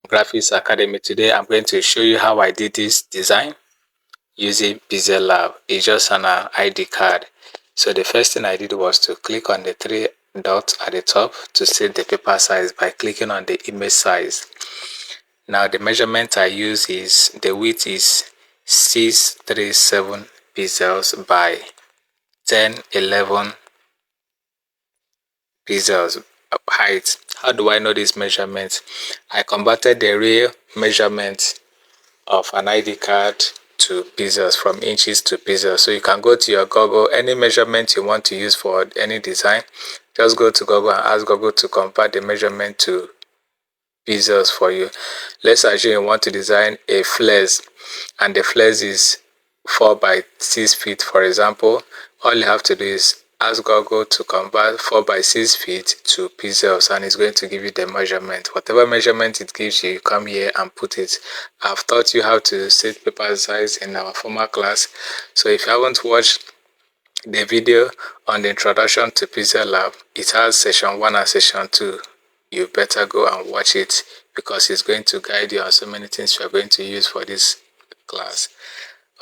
DanGraffix Academy. Today I'm going to show you how I did this design using PixelLab. It's just an ID card. So the first thing I did was to click on the three dots at the top to set the paper size by clicking on the image size. Now the measurement I use is, the width is 637 pixels by 1011 pixels height. How do I know this measurement? I converted the real measurement of an ID card to pixels, from inches to pixels. So you can go to your Google, any measurement you want to use for any design, just go to Google and ask Google to convert the measurement to pixels for you. Let's assume you want to design a flex and the flex is 4 by 6 feet, for example. All you have to do is ask Google to convert 4 by 6 feet to pixels, and it's going to give you the measurement. Whatever measurement it gives you, you come here and put it. I've taught you how to set paper size in our former class, so if you haven't watched the video on the introduction to PixelLab, it has session 1 and session 2. You better go and watch it because it's going to guide you on so many things you are going to use for this class.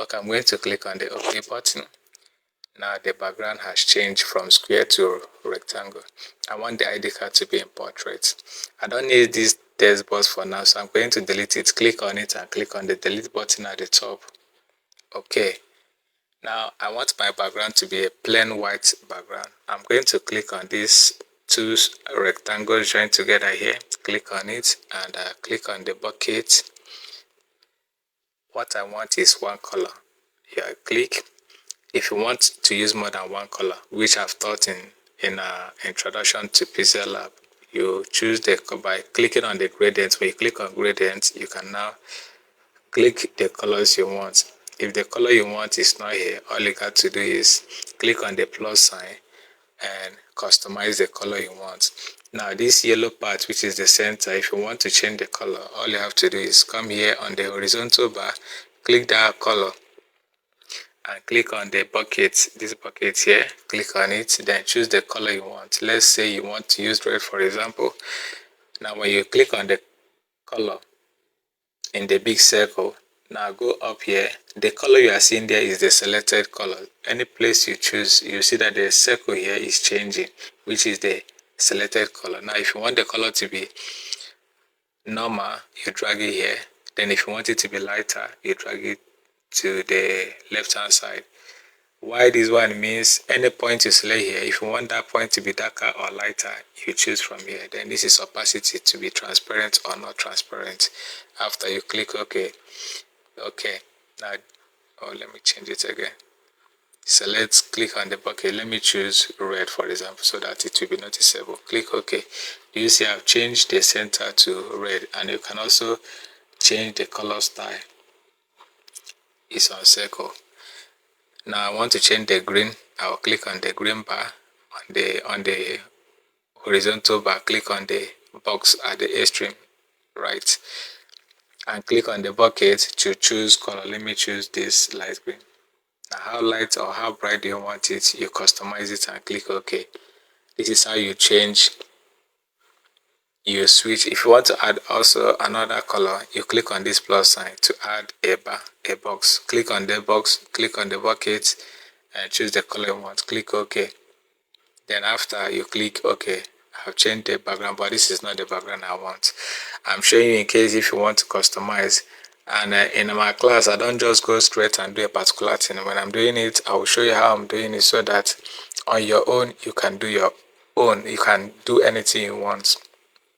Okay, I'm going to click on the OK button. Now the background has changed from square to rectangle. I want the ID card to be in portrait. I don't need this text box for now, so I'm going to delete it. Click on it and click on the delete button at the top. Okay. Now I want my background to be a plain white background. I'm going to click on these two rectangles joined together here. Click on it and click on the bucket. What I want is one color. Here, click. If you want to use more than one color, which I've taught in introduction to PixelLab, you choose by clicking on the gradients. When you click on gradients, you can now click the colors you want. If the color you want is not here, all you got to do is click on the plus sign and customize the color you want. Now this yellow part, which is the center, if you want to change the color, all you have to do is come here on the horizontal bar, click that color and click on the bucket, this bucket here, click on it, then choose the color you want. Let's say you want to use red, for example. Now when you click on the color in the big circle, now go up here. The color you are seeing there is the selected color. Any place you choose, you see that the circle here is changing, which is the selected color. Now if you want the color to be normal, you drag it here. Then if you want it to be lighter, you drag it to the left hand side. Why this one means any point you select here, if you want that point to be darker or lighter, you choose from here. Then this is opacity, to be transparent or not transparent. After you click OK. Okay, now let me change it again. Select, click on the bucket. Let me choose red, for example, so that it will be noticeable. Click OK. You see I've changed the center to red, and you can also change the color style. It's on circle. Now I want to change the green. I'll click on the green bar on the horizontal bar. Click on the box at the extreme right and click on the bucket to choose color. Let me choose this light green. Now how light or how bright do you want it? You customize it and click OK. This is how you change. You switch. If you want to add also another color, you click on this plus sign to add a box. Click on the box, click on the bucket and choose the color you want. Click OK. Then after you click OK, I've changed the background, but this is not the background I want. I'm showing you in case if you want to customize. And in my class, I don't just go straight and do a particular thing. When I'm doing it, I will show you how I'm doing it so that on your own, you can do your own. You can do anything you want.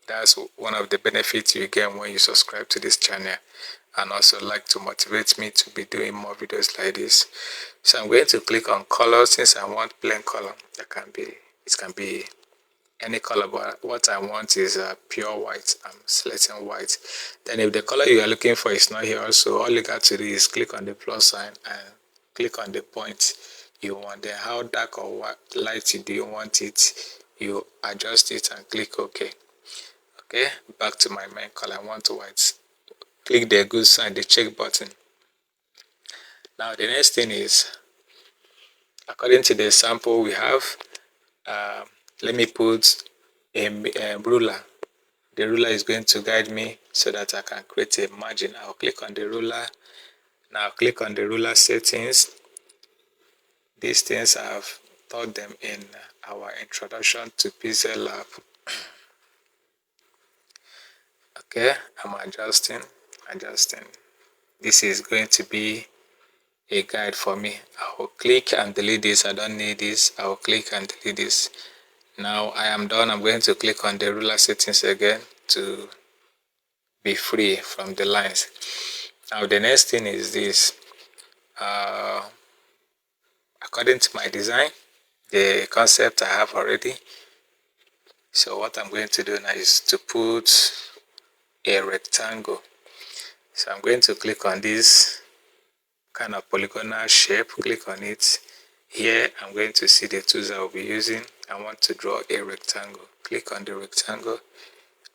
That's one of the benefits you get when you subscribe to this channel and also like to motivate me to be doing more videos like this. So I'm going to click on color. Since I want plain color, it can be any color, but what I want is pure white. I'm selecting white. Then if the color you are looking for is not here also, all you got to do is click on the plus sign and click on the point you want. Then how dark or light do you want it, you adjust it and click OK. Okay, back to my main color. I want white. Click the good sign, the check button. Now the next thing is, according to the sample we have, let me put a ruler. the ruler is going to guide me so that I can create a margin. I'll click on the ruler. Now click on the ruler settings. These things I've taught them in our introduction to PixelLab. Okay, I'm adjusting. This is going to be a guide for me. I will click and delete this. I don't need this. I will click and delete this. Now I am done. I'm going to click on the ruler settings again to be free from the lines. Now the next thing is this. According to my design, the concept I have already. So what I'm going to do now is to put a rectangle. So I'm going to click on this kind of polygonal shape. Click on it. Here I'm going to see the tools I will be using. I want to draw a rectangle. Click on the rectangle.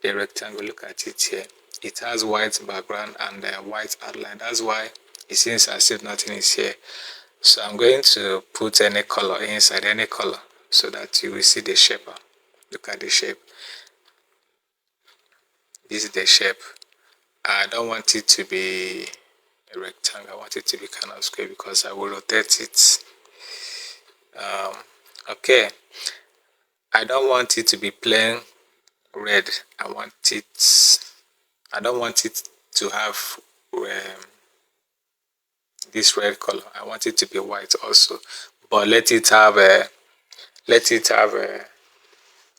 The rectangle, look at it here. It has white background and a white outline. That's why it seems as if nothing is here. So I'm going to put any color inside, any color, so that you will see the shape. Look at the shape. This is the shape. I don't want it to be a rectangle. I want it to be kind of square because I will rotate it. Okay. I don't want it to be plain red. I don't want it to have this red color. I want it to be white also, but let it have a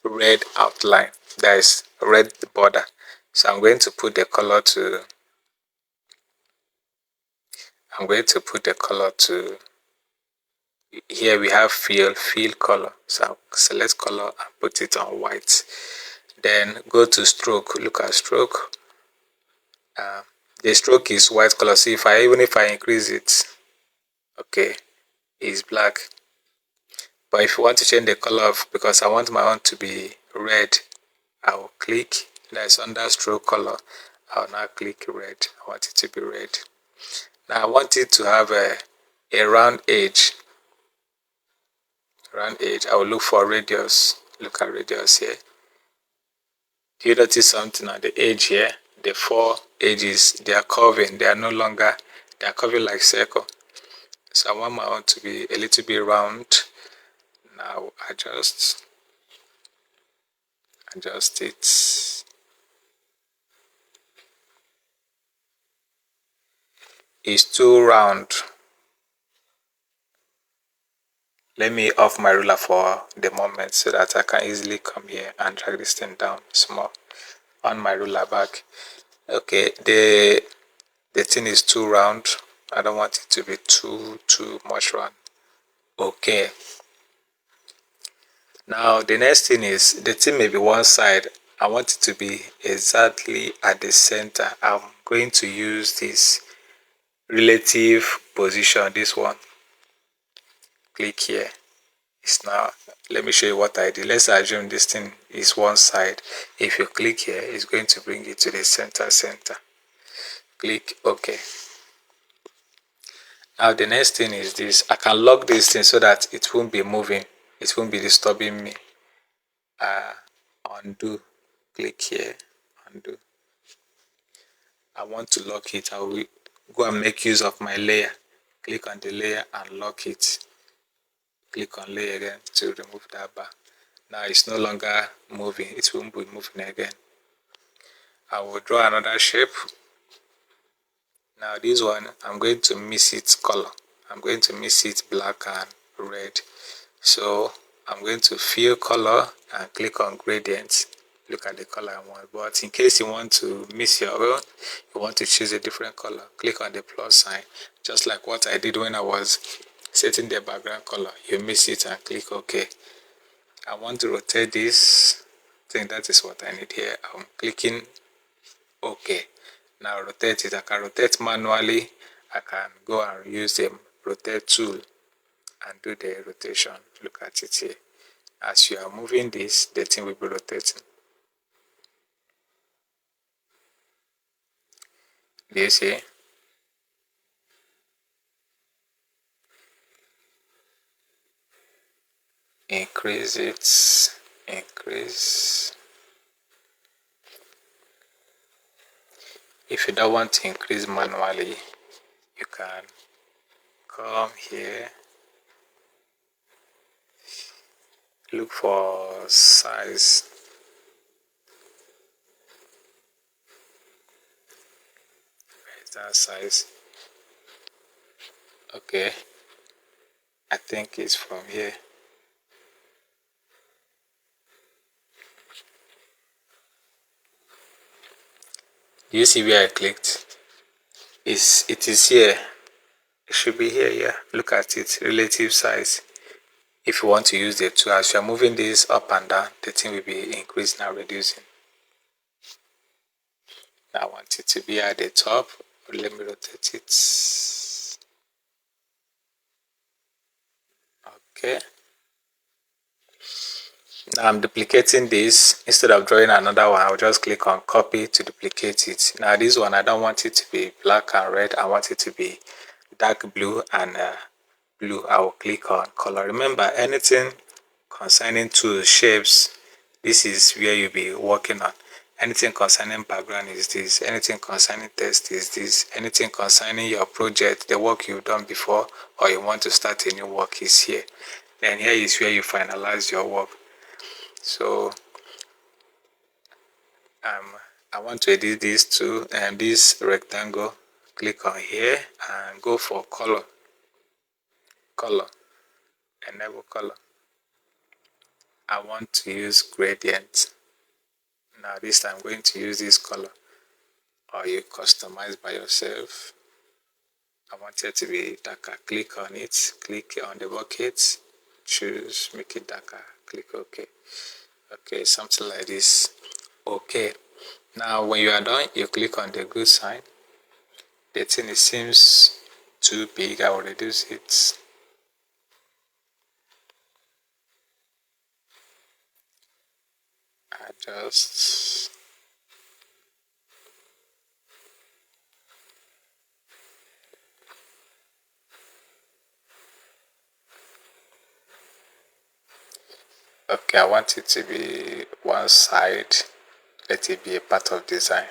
red outline. That is red border. So I'm going to put the color to here we have fill color. So I'll select color and put it on white. Then go to stroke. Look at stroke. The stroke is white color. See, even if I increase it, okay, it's black. But if you want to change the color of, because I want my own to be red, I will click. That's under stroke color. I'll now click red. I want it to be red. Now I want it to have a round edge. I will look for radius. Look at radius here. Do you notice something on the edge here? The four edges, they are curving. They are no longer, they are curving like circle. So I want my own to be a little bit round. Now adjust it. It's too round. Let me off my ruler for the moment so that I can easily come here and drag this thing down small on my ruler back. Okay, the thing is too round. I don't want it to be too much round. Okay. Now the next thing is the thing may be one side. I want it to be exactly at the center. I'm going to use this relative position, this one. Click here. It's now, let me show you what I did. Let's assume this thing is one side. If you click here, it's going to bring it to the center. Click OK. Now the next thing is this. I can lock this thing so that it won't be moving. It won't be disturbing me. Undo. Click here. Undo. I want to lock it. I will go and make use of my layer. Click on the layer and lock it. Click on layer again to remove that bar. Now it's no longer moving. It won't be moving again. I will draw another shape. Now this one, I'm going to mix its color. I'm going to mix it black and red. So I'm going to fill color and click on gradient. Look at the color I want. But in case you want to mix your own, you want to choose a different color, click on the plus sign. Just like what I did when I was setting the background color. You mix it and click OK. I want to rotate this. I think that is what I need here. I'm clicking OK. Now rotate it. I can rotate manually. I can go and use the rotate tool and do the rotation. Look at it here. As you are moving this, the thing will be rotating. Do you see? Increase it, increase. If you don't want to increase manually, you can come here, look for size. Where is that size? Okay, I think it's from here. Do you see where I clicked? It is here. It should be here, yeah. Look at it, relative size. If you want to use the tool, as you are moving this up and down, the thing will be increasing and reducing. Now I want it to be at the top. Let me rotate it. Okay. Now I'm duplicating this. Instead of drawing another one, I'll just click on copy to duplicate it. Now this one, I don't want it to be black and red. I want it to be dark blue and blue. I will click on color. Remember, anything concerning tools, shapes, this is where you'll be working on. Anything concerning background is this. Anything concerning text is this. Anything concerning your project, the work you've done before, or you want to start a new work is here. Then here is where you finalize your work. So I want to edit this too, and this rectangle. Click on here and go for color. Enable color. I want to use gradient. Now this time I'm going to use this color, or you customize by yourself. I want it to be darker. Click on it, click on the bucket, choose, make it darker, click OK. Okay, something like this. Okay, now when you are done, you click on the good sign. The thing, it seems too big. I will reduce it. Adjust. Okay, I want it to be one side. Let it be a part of design.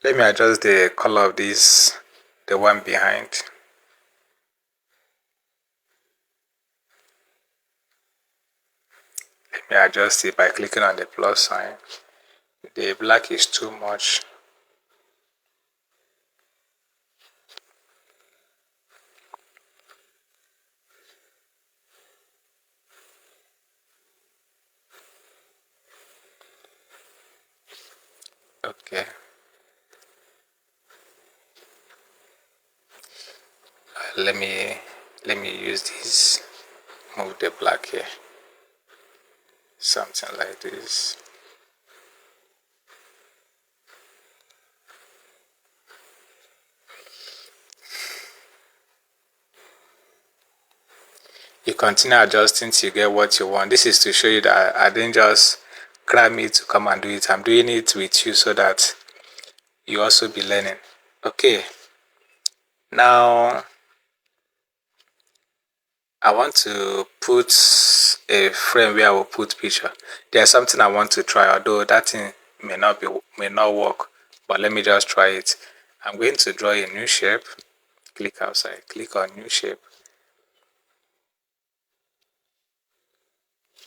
Let me adjust the color of this, the one behind. Let me adjust it by clicking on the plus sign. The black is too much. Okay. Let me use this. Move the black here. Something like this. You continue adjusting till you get what you want. This is to show you that I didn't just grab me to come and do it. I'm doing it with you so that you also be learning. Okay. Now I want to put a frame where I will put picture. There's something I want to try, although that thing may not work, but let me just try it. I'm going to draw a new shape. Click outside, click on new shape.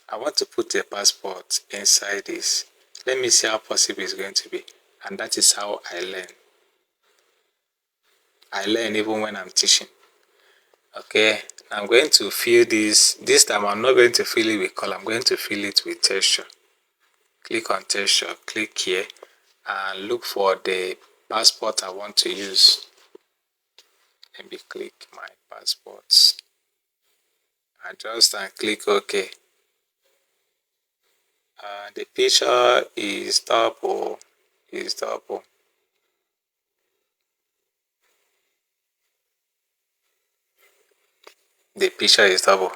I want to put a passport inside this. Let me see how possible it's going to be. And that is how I learn. I learn even when I'm teaching. Okay, I'm going to fill this. This time I'm not going to fill it with color. I'm going to fill it with texture. Click on texture, click here, and look for the passport I want to use. Let me click my passports. Adjust and click OK. The picture is double. The picture is double.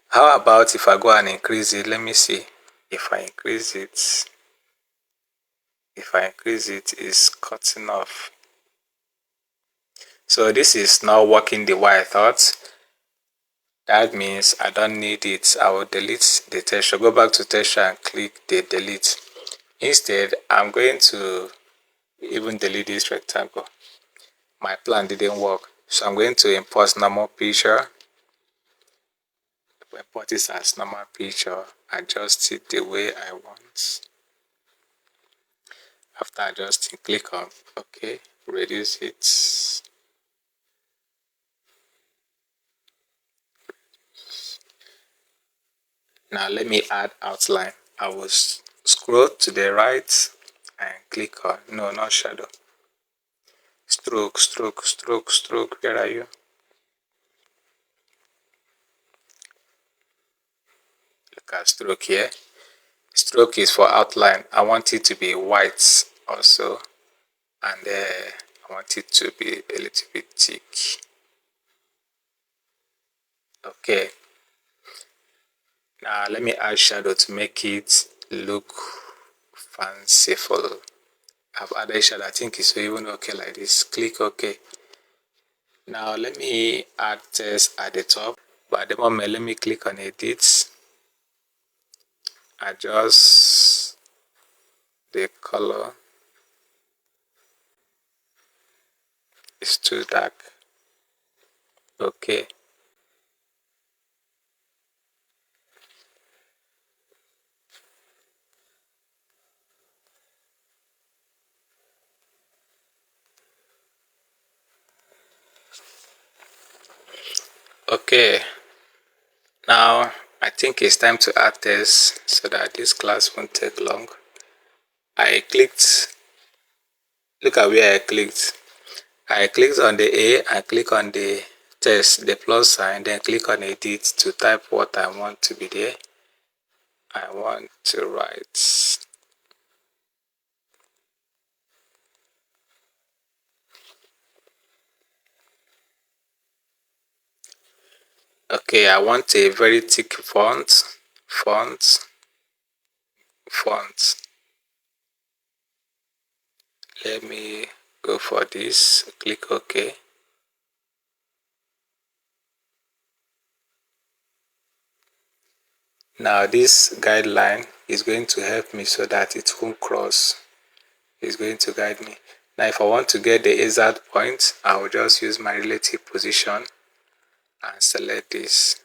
How about if I go and increase it? Let me see. If I increase it, it's cutting off. So this is not working the way I thought. That means I don't need it. I will delete the texture. Go back to texture and click the delete. Instead, I'm going to even delete this rectangle. My plan didn't work, so I'm going to import normal picture. Import this as normal picture, adjust it the way I want. After adjusting, click on OK, reduce it. Now let me add outline. I will scroll to the right and click on, no, not shadow, stroke, stroke, stroke, stroke. Where are you? Look at stroke here. Stroke is for outline. I want it to be white also, and I want it to be a little bit thick. Okay, now let me add shadow to make it look fanciful. I've added shadow. I think it's even okay like this. Click OK. Now let me add text at the top, but at the moment let me click on edit, adjust the color. It's too dark. Okay. Okay, now I think it's time to add text so that this class won't take long. I clicked, look at where I clicked. I clicked on the A, I click on the text, the plus sign, then click on edit to type what I want to be there. I want to write okay, I want a very thick font. Let me go for this, click OK. Now this guideline is going to help me so that it won't cross. It's going to guide me. Now if I want to get the exact point, I will just use my relative position and select this.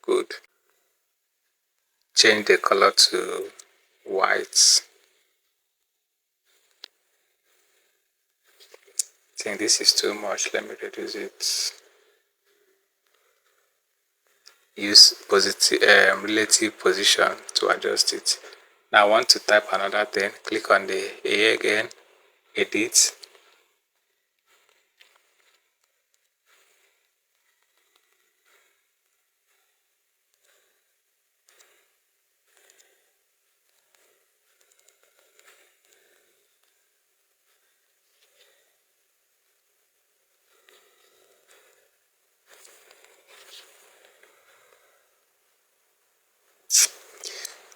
Good. Change the color to white. I think this is too much. Let me reduce it. Use positive relative position to adjust it. Now I want to type another thing. Click on the A again, edit.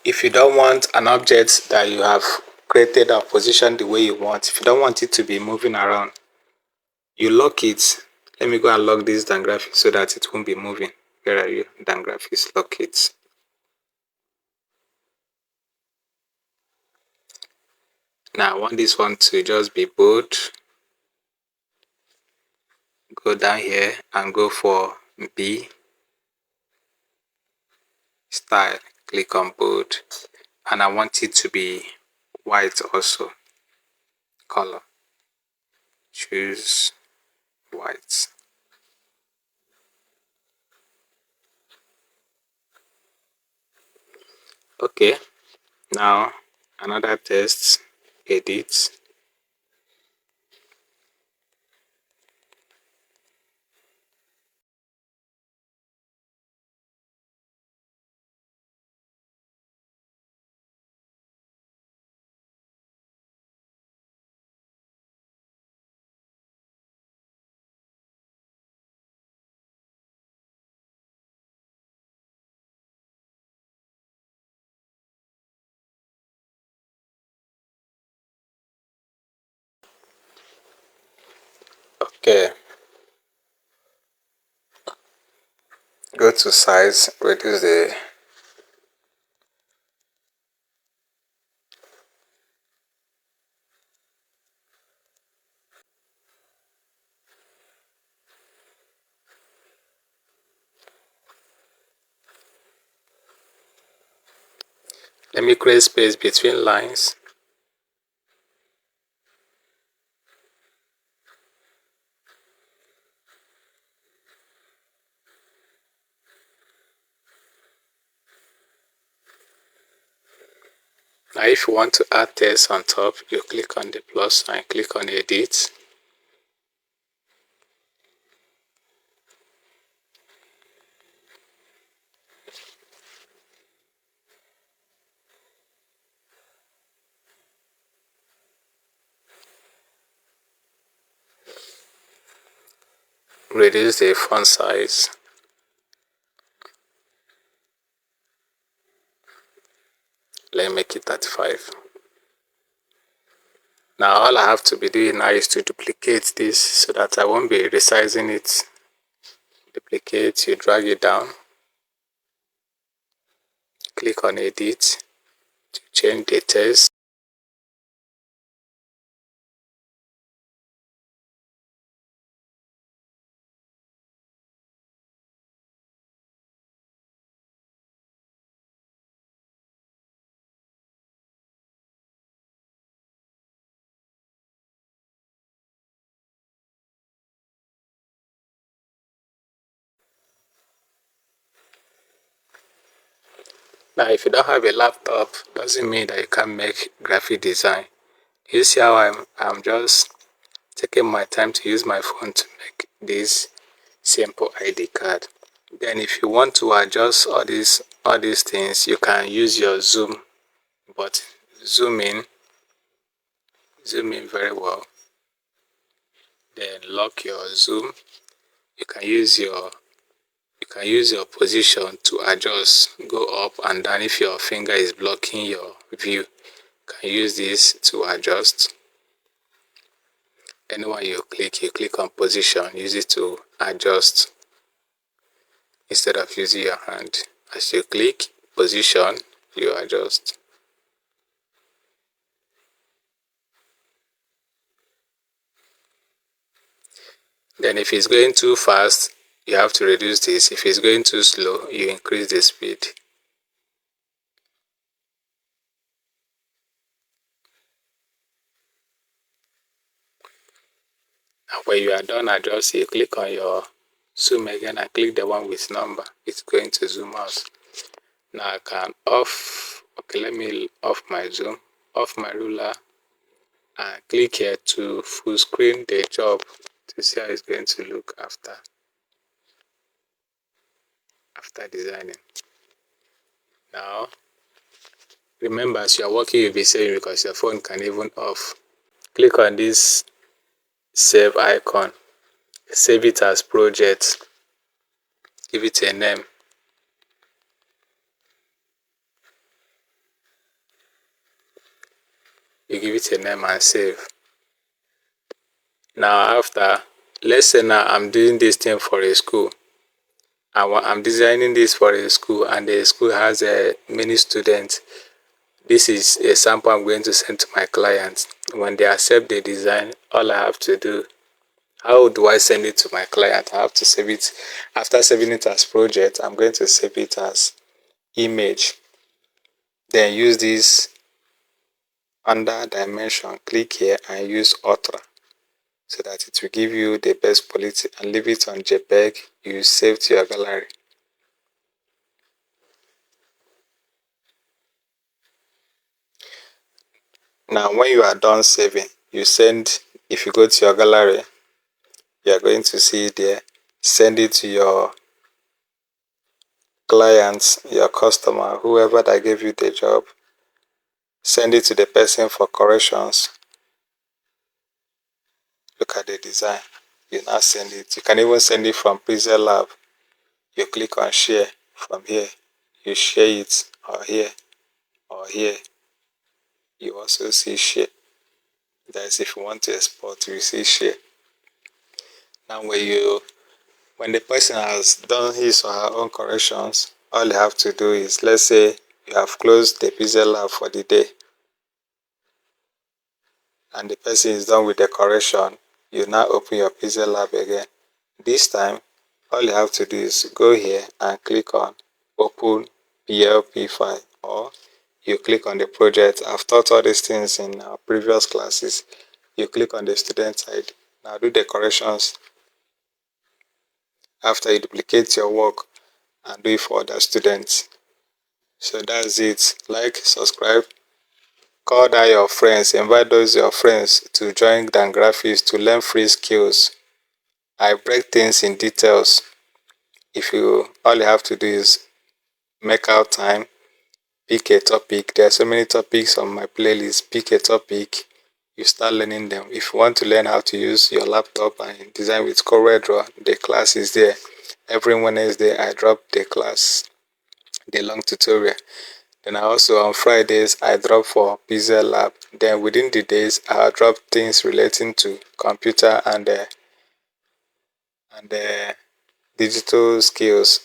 If you don't want an object that you have created or positioned the way you want, if you don't want it to be moving around, you lock it. Let me go and lock this DanGraffix so that it won't be moving. Where are you? DanGraffix, lock it. Now I want this one to just be bold. Go down here and go for B, style, click on bold, and I want it to be white also. Color, choose white. Okay, now another text, edit. Okay, go to size, reduce the Let me create space between lines. Now if you want to add text on top, you click on the plus sign, click on edit. Reduce the font size. Let me make it 35. Now all I have to be doing now is to duplicate this so that I won't be resizing it. Duplicate, you drag it down. Click on edit to change the text. Now if you don't have a laptop, doesn't mean that you can't make graphic design. You see how I'm just taking my time to use my phone to make this simple ID card. Then if you want to adjust all these things, you can use your zoom button. Zoom in very well. Then lock your zoom. You can use your position to adjust, go up and down. If your finger is blocking your view, you can use this to adjust. Anywhere you click on position, use it to adjust instead of using your hand. As you click position, you adjust. Then if it's going too fast, you have to reduce this. If it's going too slow, you increase the speed. And when you are done adjust, you click on your zoom again and click the one with number. It's going to zoom out. Now I can let me off my zoom, off my ruler, and click here to full screen the job to see how it's going to look after designing. Now remember, as you are working, you'll be saving because your phone can even off. Click on this save icon, save it as project, give it a name. You give it a name and save. Now after, let's say now I'm doing this thing for a school. I'm designing this for a school and the school has many students. This is a sample I'm going to send to my clients. When they accept the design, all I have to do, how do I send it to my client? I have to save it. After saving it as project, I'm going to save it as image. Then use this under dimension, click here and use ultra so that it will give you the best quality, and leave it on JPEG. You save to your gallery. Now when you are done saving, you send, if you go to your gallery, you are going to see it there. Send it to your clients, your customer, whoever that gave you the job. Send it to the person for corrections. Look at the design. You now send it. You can even send it from PixelLab. You click on share from here. You share it or here or here. You also see share. That is, if you want to export, you see share. Now when the person has done his or her own corrections, all you have to do is, let's say you have closed the PixelLab for the day and the person is done with the correction, you now open your PixelLab again. This time, all you have to do is go here and click on open PLP file, or you click on the project. I've taught all these things in our previous classes. You click on the student side. Now do the corrections after you duplicate your work and do it for other students. So that's it. Like, subscribe, call that your friends, invite those your friends to join DanGraffix to learn free skills. I break things in details. All you have to do is make out time, pick a topic. There are so many topics on my playlist. Pick a topic, you start learning them. If you want to learn how to use your laptop and design with CorelDRAW, the class is there. Every Wednesday I drop the class, the long tutorial. Then also on Fridays I drop for PixelLab. Then within the days I'll drop things relating to computer and digital skills.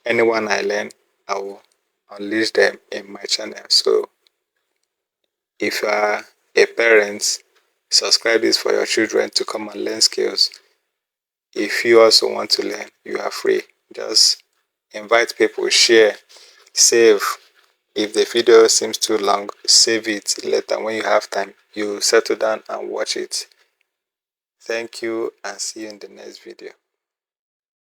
Anyone I learn, I will unleash them in my channel. So if you are a parent, subscribe this for your children to come and learn skills. If you also want to learn, you are free. Just invite people, share, save. If the video seems too long, save it later. When you have time, you settle down and watch it. Thank you and see you in the next video.